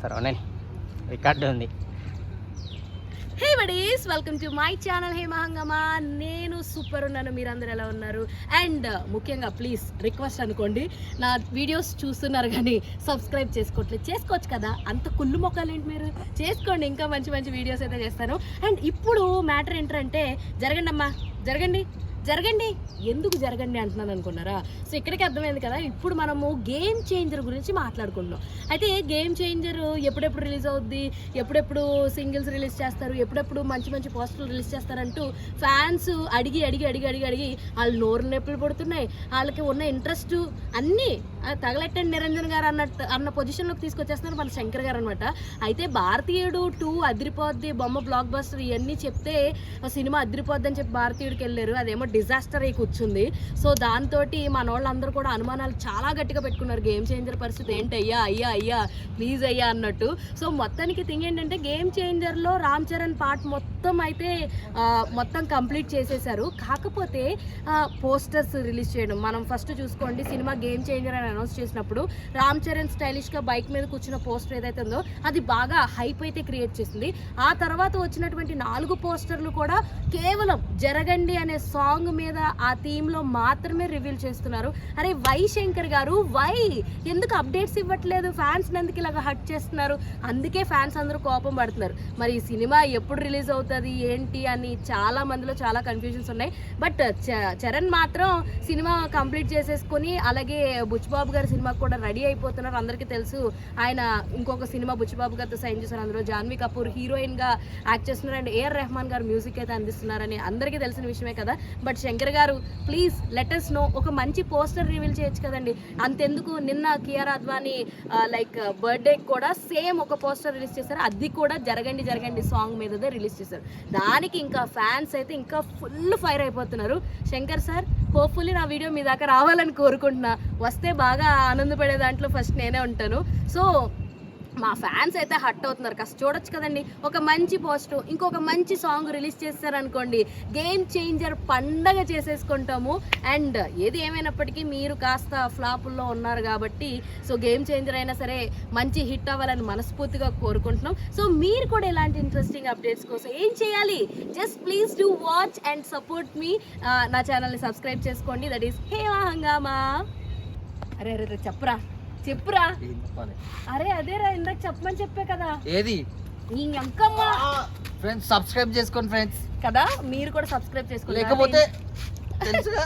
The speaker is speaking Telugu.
చేస్తారు నేను రికార్డు ఉంది. Hey buddies, welcome to my channel Hema Hungama. నేను సూపర్ ఉన్నాను, మీరందరూ ఎలా ఉన్నారు? అండ్ ముఖ్యంగా ప్లీజ్ రిక్వెస్ట్ అనుకోండి, నా వీడియోస్ చూస్తున్నారు కానీ సబ్స్క్రైబ్ చేసుకోవట్లేదు. చేసుకోవచ్చు కదా, అంత కుళ్ళు మొక్కలు ఏంటి మీరు, చేసుకోండి. ఇంకా మంచి మంచి వీడియోస్ అయితే చేస్తాను. అండ్ ఇప్పుడు మ్యాటర్ ఏంటంటే, జరగండి అమ్మా, జరగండి జరగండి. ఎందుకు జరగండి అంటున్నాను అనుకున్నారా? సో ఇక్కడికి అర్థమైంది కదా. ఇప్పుడు మనము గేమ్ చేంజర్ గురించి మాట్లాడుకుంటున్నాం. అయితే గేమ్ చేంజర్ ఎప్పుడెప్పుడు రిలీజ్ అవుద్ది, ఎప్పుడెప్పుడు సింగిల్స్ రిలీజ్ చేస్తారు, ఎప్పుడెప్పుడు మంచి మంచి పోస్టర్లు రిలీజ్ చేస్తారంటూ ఫ్యాన్స్ అడిగి అడిగి అడిగి అడిగి అడిగి వాళ్ళు నోరు నొప్పులు పడుతున్నాయి. వాళ్ళకి ఉన్న ఇంట్రెస్ట్ అన్నీ తగలెట్టండి నిరంజన్ గారు అన్న పొజిషన్లోకి తీసుకొచ్చేస్తున్నారు మన శంకర్ గారు అనమాట. అయితే భారతీయుడు 2 అదిరిపోద్ది, బొమ్మ బ్లాక్ బస్టర్ ఇవన్నీ చెప్తే సినిమా అదిరిపోద్ది అని చెప్పి భారతీయుడికి వెళ్ళారు. అదేమో డిజాస్టర్ అయి కూర్చుంది. సో దాంతో మన వాళ్ళందరూ కూడా అనుమానాలు చాలా గట్టిగా పెట్టుకున్నారు. గేమ్ చేంజర్ పరిస్థితి ఏంటి, అయ్యా అయ్యా అయ్యా ప్లీజ్ అయ్యా అన్నట్టు. సో మొత్తానికి థింగ్ ఏంటంటే, గేమ్ చేంజర్లో రామ్ చరణ్ పార్ట్ మొత్తం అయితే మొత్తం కంప్లీట్ చేసేసారు. కాకపోతే పోస్టర్స్ రిలీజ్ చేయడం, మనం ఫస్ట్ చూసుకోండి, సినిమా గేమ్ చేంజర్ అని అనౌన్స్ చేసినప్పుడు రామ్ చరణ్ స్టైలిష్గా బైక్ మీద కూర్చున్న పోస్టర్ ఏదైతే ఉందో అది బాగా హైప్ అయితే క్రియేట్ చేసింది. ఆ తర్వాత వచ్చినటువంటి 4 పోస్టర్లు కూడా కేవలం జరగండి అనే సాంగ్ మీద ఆ థీమ్లో మాత్రమే రివీల్ చేస్తున్నారు. అరే వై శంకర్ గారు, వై ఎందుకు అప్డేట్స్ ఇవ్వట్లేదు, ఫ్యాన్స్ ఎందుకు ఇలాగ హట్ చేస్తున్నారు? అందుకే ఫ్యాన్స్ అందరూ కోపం పడుతున్నారు. మరి ఈ సినిమా ఎప్పుడు రిలీజ్ అవుతుంది ఏంటి అని చాలా మందిలో చాలా కన్ఫ్యూజన్స్ ఉన్నాయి. బట్ చరణ్ మాత్రం సినిమా కంప్లీట్ చేసేసుకొని, అలాగే బుచ్చిబాబు గారి సినిమాకి కూడా రెడీ అయిపోతున్నారు. అందరికీ తెలుసు ఆయన ఇంకొక సినిమా బుచ్చిబాబు గారితో సైన్ చేశారు. అందులో జాన్వీ కపూర్ హీరోయిన్గా యాక్ట్ చేస్తున్నారు అండ్ ఏఆర్ రెహమాన్ గారు మ్యూజిక్ అయితే అందిస్తున్నారని అందరికీ తెలిసిన విషయమే కదా. బట్ శంకర్ గారు ప్లీజ్ లెట్ us know, ఒక మంచి పోస్టర్ రివీల్ చేయొచ్చు కదండి. అంతెందుకు, నిన్న కియారా అద్వానీ లైక్ బర్త్డే కూడా సేమ్ ఒక పోస్టర్ రిలీజ్ చేశారు. అది కూడా జరగండి జరగండి సాంగ్ మీదదే రిలీజ్ చేశారు. దానికి ఇంకా ఫ్యాన్స్ అయితే ఇంకా ఫుల్ ఫైర్ అయిపోతున్నారు. శంకర్ సార్, హోప్ఫుల్లీ నా వీడియో మీ దాకా రావాలని కోరుకుంటున్నా. వస్తే బాగా ఆనందపడే దాంట్లో ఫస్ట్ నేనే ఉంటాను. సో మా ఫ్యాన్స్ అయితే హట్ అవుతున్నారు. కాస్త చూడొచ్చు కదండి, ఒక మంచి పోస్టర్, ఇంకొక మంచి సాంగ్ రిలీజ్ చేస్తారనుకోండి, గేమ్ చేంజర్ పండగ చేసేసుకుంటాము. అండ్ ఏది ఏమైనప్పటికీ మీరు కాస్త ఫ్లాపుల్లో ఉన్నారు కాబట్టి, సో గేమ్ చేంజర్ అయినా సరే మంచి హిట్ అవ్వాలని మనస్ఫూర్తిగా కోరుకుంటున్నాం. సో మీరు కూడా ఇలాంటి ఇంట్రెస్టింగ్ అప్డేట్స్ కోసం ఏం చేయాలి, just please do watch and support me. నా ఛానల్ని సబ్స్క్రైబ్ చేసుకోండి. దట్ ఈస్ హేమ హంగామా. అరే అరే చెప్పురా చెప్పురా. అరే అదేరా, ఇందాక చెప్పమని చెప్పే కదా. ఏది ఇంకమ్మా ఫ్రెండ్స్, సబ్స్క్రైబ్ చేసుకోండి ఫ్రెండ్స్ కదా, మీరు కూడా సబ్స్క్రైబ్ చేసుకోండి. లేకపోతే తెలుసుగా